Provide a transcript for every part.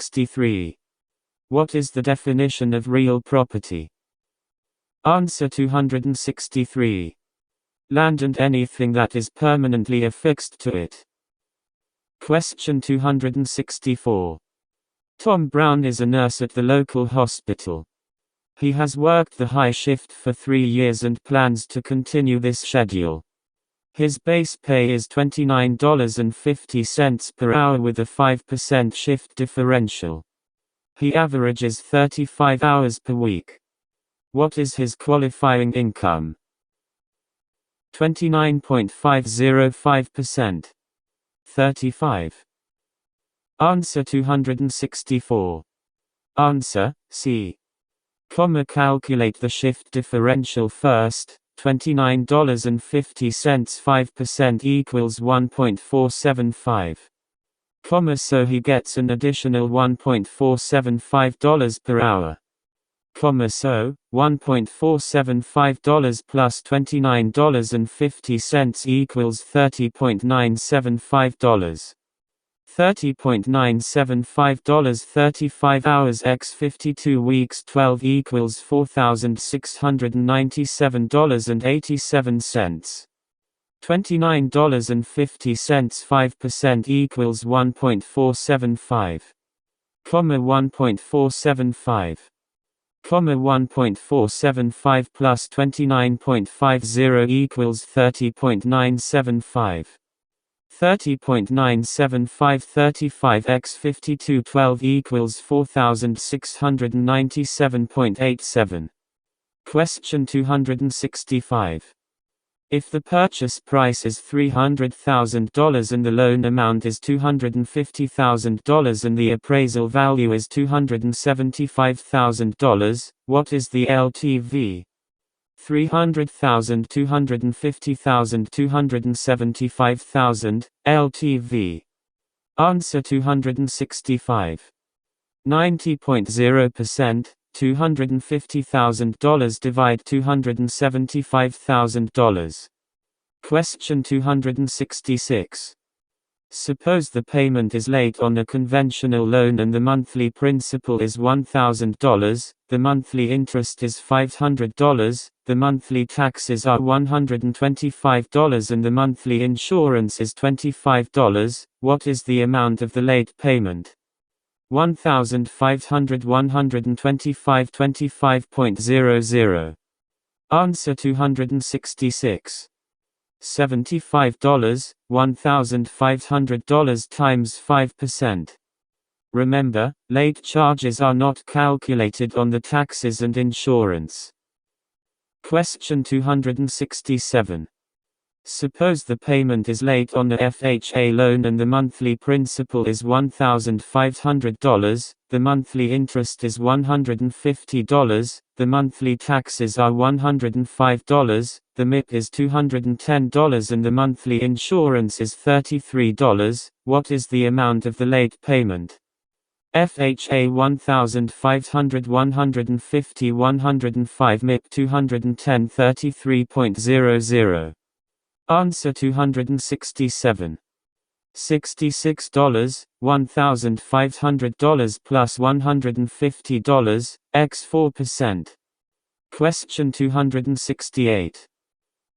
263. What is the definition of real property? Answer 263. Land and anything that is permanently affixed to it. Question 264. Tom Brown is a nurse at the local hospital. He has worked the high shift for 3 years and plans to continue this schedule. His base pay is $29.50 per hour with a 5% shift differential. He averages 35 hours per week. What is his qualifying income? 29.505%. 35. Answer 264. Answer, C. Calculate the shift differential first. $29.50 5% equals $1.475. So he gets an additional $1.475 per hour. So, $1.475 plus $29.50 equals $30.975. $30.975 35 hours x 52 weeks 12 equals $4,697.87. $29.50 5% equals 1.475. 1.475. 1.475 plus 29.50 equals 30.975. 30.975 35 x 52 12 equals 4,697.87. Question 265. If the purchase price is $300,000 and the loan amount is $250,000 and the appraisal value is $275,000, what is the LTV? 300,000, 250,000, 275,000, LTV. Answer 265. 90.0%, $250,000 divide $275,000. Question 266. Suppose the payment is late on a conventional loan and the monthly principal is $1,000, the monthly interest is $500, the monthly taxes are $125 and the monthly insurance is $25. What is the amount of the late payment? 1,500 125 25.00. Answer 266. $75, $1,500 times 5%. Remember, late charges are not calculated on the taxes and insurance. Question 267. Suppose the payment is late on the FHA loan and the monthly principal is $1,500, the monthly interest is $150, the monthly taxes are $105, the MIP is $210 and the monthly insurance is $33. What is the amount of the late payment? FHA 1,500 150 105 MIP 210 33.00. Answer 267. $66, $1,500 plus $150, x 4%. Question 268.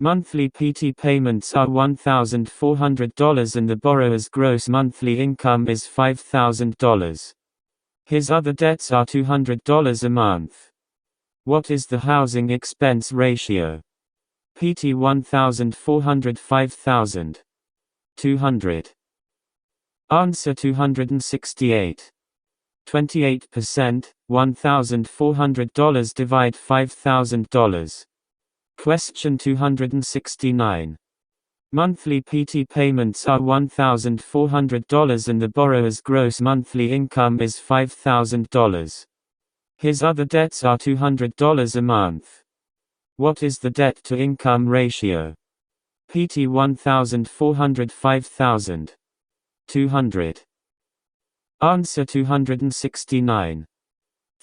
Monthly PT payments are $1,400 and the borrower's gross monthly income is $5,000. His other debts are $200 a month. What is the housing expense ratio? PT 1,400 5,000. 200. Answer 268. 28%, $1,400 divide $5,000. Question 269. Monthly PT payments are $1,400 and the borrower's gross monthly income is $5,000. His other debts are $200 a month. What is the debt-to-income ratio? PT 1,400 5,000. 200. Answer 269.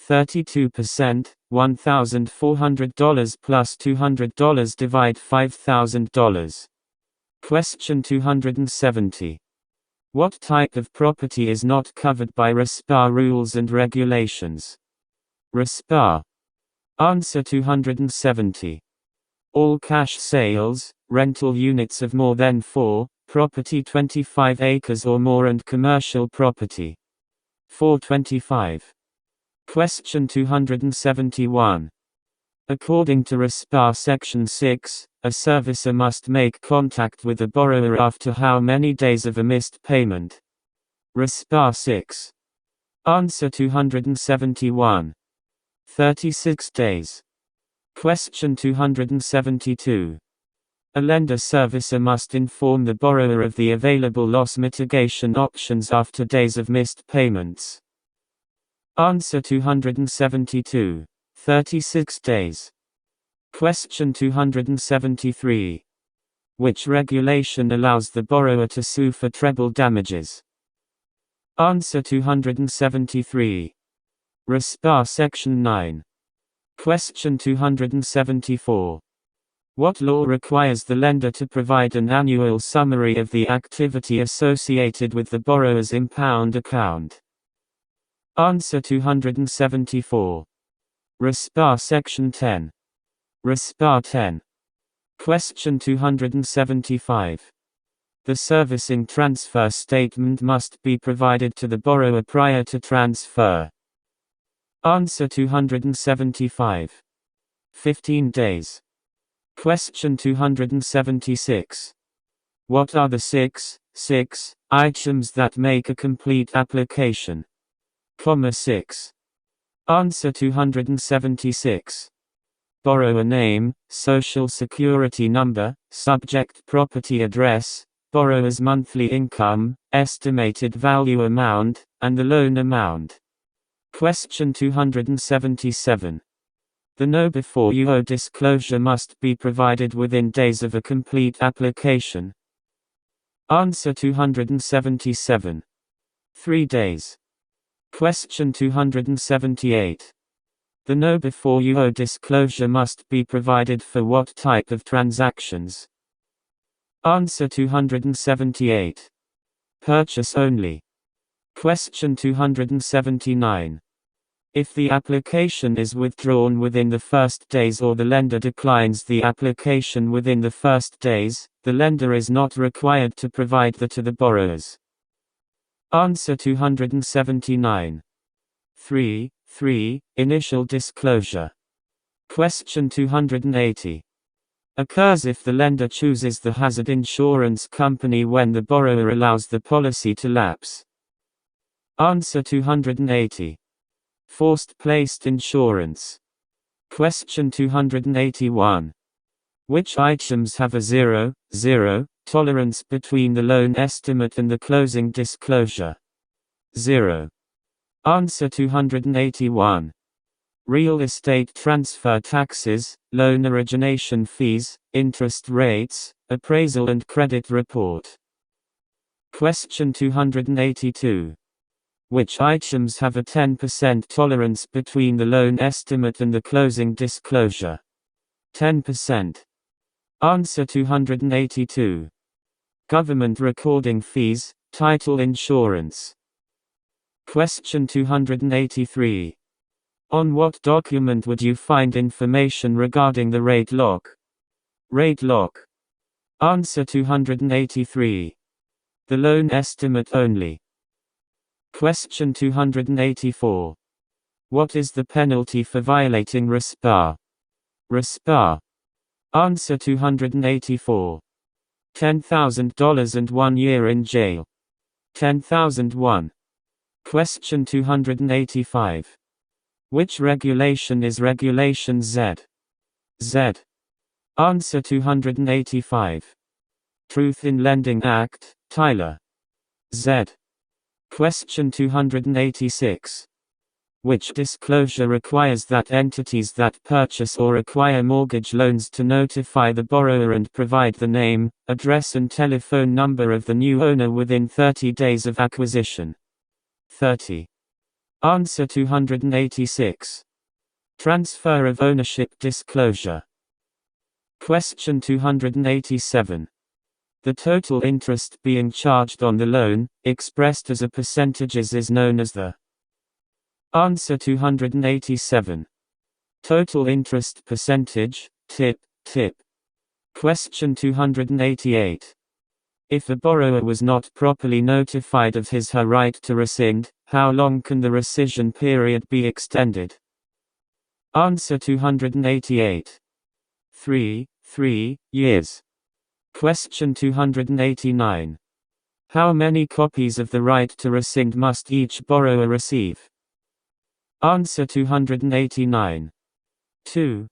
32%, $1,400 plus $200 divide $5,000. Question 270. What type of property is not covered by RESPA rules and regulations? RESPA. Answer 270. All cash sales, rental units of more than 4, property 25 acres or more and commercial property. 425. Question 271. According to RESPA Section 6, a servicer must make contact with the borrower after how many days of a missed payment? RESPA 6. Answer 271. 36 days. Question 272. A lender servicer must inform the borrower of the available loss mitigation options after days of missed payments. Answer 272. 36 days. Question 273. Which regulation allows the borrower to sue for treble damages? Answer 273. RESPA Section 9. Question 274. What law requires the lender to provide an annual summary of the activity associated with the borrower's impound account? Answer 274. RESPA Section 10. RESPA 10. Question 275. The servicing transfer statement must be provided to the borrower prior to transfer. Answer 275. 15 days. Question 276. What are the six items that make a complete application? 6. Answer 276. Borrower name, social security number, subject property address, borrower's monthly income, estimated value amount, and the loan amount. Question 277. The know before you owe disclosure must be provided within days of a complete application. Answer 277. 3 days. Question 278. The know before you owe disclosure must be provided for what type of transactions? Answer 278. Purchase only. Question 279. If the application is withdrawn within the first days or the lender declines the application within the first days, the lender is not required to provide to the borrowers. Answer 279. 3. Initial disclosure. Question 280. Occurs if the lender chooses the hazard insurance company when the borrower allows the policy to lapse. Answer 280. Forced placed insurance. Question 281. Which items have a 0 tolerance between the loan estimate and the closing disclosure? 0. Answer 281. Real estate transfer taxes, loan origination fees, interest rates, appraisal and credit report. Question 282. Which items have a 10% tolerance between the loan estimate and the closing disclosure? 10%. Answer 282. Government recording fees, title insurance. Question 283. On what document would you find information regarding the rate lock? Rate lock. Answer 283. The loan estimate only. Question 284. What is the penalty for violating RESPA? RESPA. Answer 284. $10,000 and 1 year in jail. 10,001. Question 285. Which regulation is Regulation Z? Z. Answer 285. Truth in Lending Act, Tyler. Z. Question 286. Which disclosure requires that entities that purchase or acquire mortgage loans to notify the borrower and provide the name, address and telephone number of the new owner within 30 days of acquisition? 30. Answer 286. Transfer of ownership disclosure. Question 287. The total interest being charged on the loan, expressed as a percentage, is known as the answer 287. Total interest percentage, TIP. Question 288. If a borrower was not properly notified of his/her right to rescind, how long can the rescission period be extended? Answer 288. 3 years. Question 289. How many copies of the right to rescind must each borrower receive? Answer 289. 2.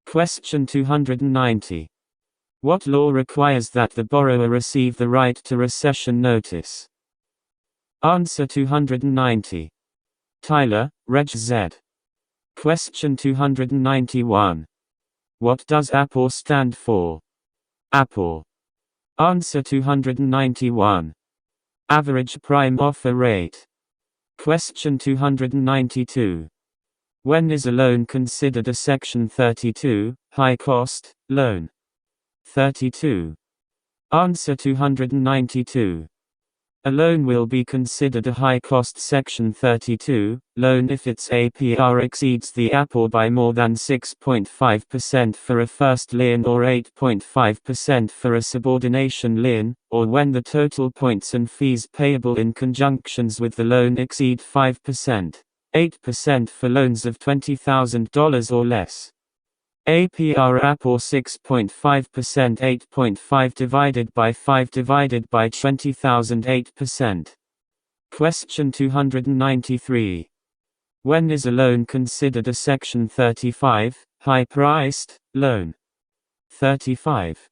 Question 290. What law requires that the borrower receive the right to rescission notice? Answer 290. Tyler, Reg Z. Question 291. What does APOR stand for? APOR. Answer 291. Average prime offer rate. Question 292. When is a loan considered a Section 32, high-cost, loan? 32. Answer 292. A loan will be considered a high-cost Section 32 loan if its APR exceeds the APOR by more than 6.5% for a first lien or 8.5% for a subordination lien, or when the total points and fees payable in conjunctions with the loan exceed 5%, 8% for loans of $20,000 or less. APR APOR 6.5%, 8.5 divided by 5 divided by 20,000, 8%. Question 293. When is a loan considered a Section 35, high-priced, loan? 35.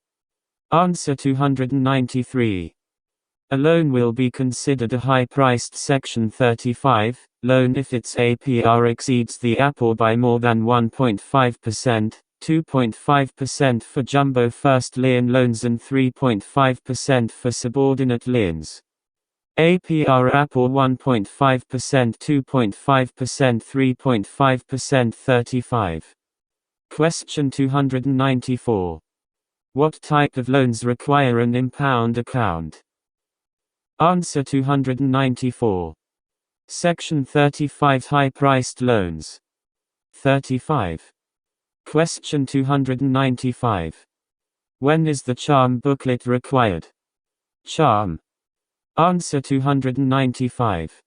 Answer 293. A loan will be considered a high-priced Section 35 loan if its APR exceeds the APOR by more than 1.5%, 2.5% for jumbo first lien loans and 3.5% for subordinate liens. APR APOR 1.5%, 2.5%, 3.5%, 35. Question 294. What type of loans require an impound account? Answer 294. Section 35 high-priced loans. 35. Question 295. When is the charm booklet required? Charm. Answer 295.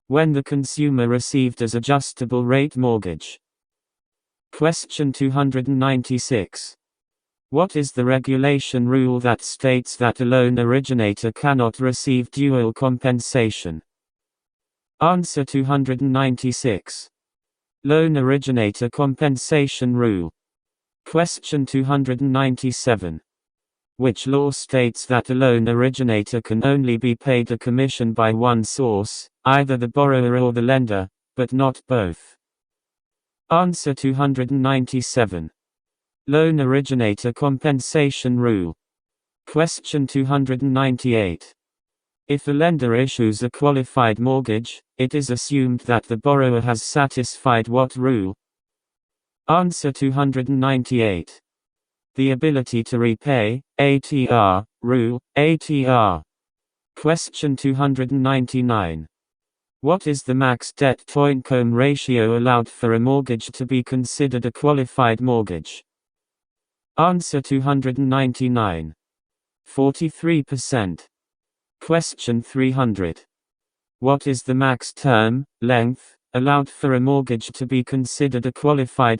When the consumer received as adjustable rate mortgage. Question 296. What is the regulation rule that states that a loan originator cannot receive dual compensation? Answer 296. Loan Originator Compensation Rule. Question 297. Which law states that a loan originator can only be paid a commission by one source, either the borrower or the lender, but not both? Answer 297. Loan Originator Compensation Rule. Question 298. If a lender issues a qualified mortgage, it is assumed that the borrower has satisfied what rule? Answer 298. The ability to repay, ATR, rule, ATR. Question 299. What is the max debt-to-income ratio allowed for a mortgage to be considered a qualified mortgage? Answer 299. 43%. Question 300. What is the max term, length, allowed for a mortgage to be considered a qualified